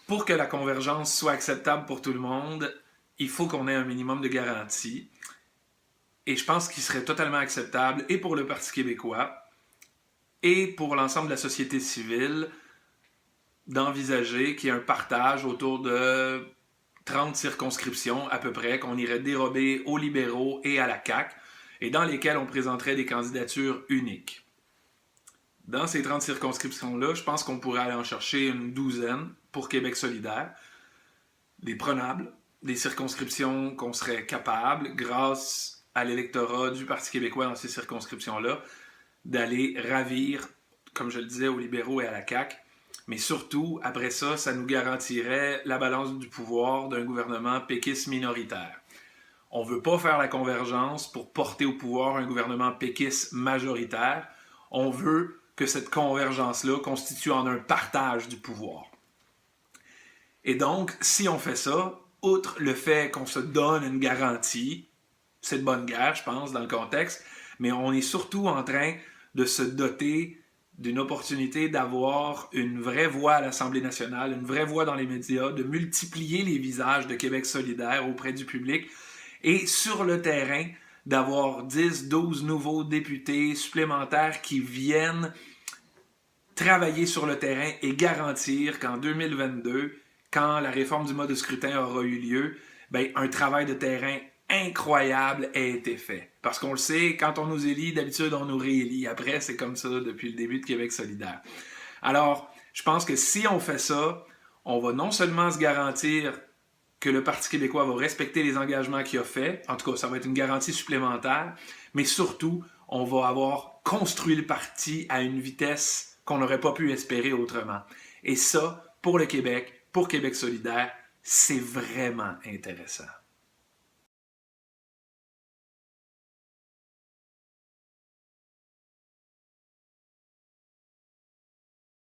Pour que la convergence soit acceptable pour tout le monde, il faut qu'on ait un minimum de garantie. Et je pense qu'il serait totalement acceptable et pour le Parti québécois et pour l'ensemble de la société civile d'envisager qu'il y ait un partage autour de 30 circonscriptions à peu près qu'on irait dérober aux libéraux et à la CAQ et dans lesquelles on présenterait des candidatures uniques. Dans ces 30 circonscriptions-là, je pense qu'on pourrait aller en chercher une douzaine pour Québec solidaire, des prenables, des circonscriptions qu'on serait capable, grâce à l'électorat du Parti québécois dans ces circonscriptions-là, d'aller ravir, comme je le disais, aux libéraux et à la CAQ. Mais surtout, après ça, ça nous garantirait la balance du pouvoir d'un gouvernement péquiste minoritaire. On ne veut pas faire la convergence pour porter au pouvoir un gouvernement péquiste majoritaire. On veut que cette convergence-là constitue en un partage du pouvoir. Et donc, si on fait ça, outre le fait qu'on se donne une garantie, c'est de bonne guerre, je pense, dans le contexte, mais on est surtout en train de se doter d'une opportunité d'avoir une vraie voix à l'Assemblée nationale, une vraie voix dans les médias, de multiplier les visages de Québec solidaire auprès du public et sur le terrain, d'avoir 10, 12 nouveaux députés supplémentaires qui viennent travailler sur le terrain et garantir qu'en 2022, quand la réforme du mode de scrutin aura eu lieu, ben, un travail de terrain incroyable a été fait. Parce qu'on le sait, quand on nous élit, d'habitude, on nous réélit. Après, c'est comme ça depuis le début de Québec solidaire. Alors, je pense que si on fait ça, on va non seulement se garantir que le Parti québécois va respecter les engagements qu'il a faits, en tout cas, ça va être une garantie supplémentaire, mais surtout, on va avoir construit le parti à une vitesse qu'on n'aurait pas pu espérer autrement. Et ça, pour le Québec, pour Québec solidaire, c'est vraiment intéressant.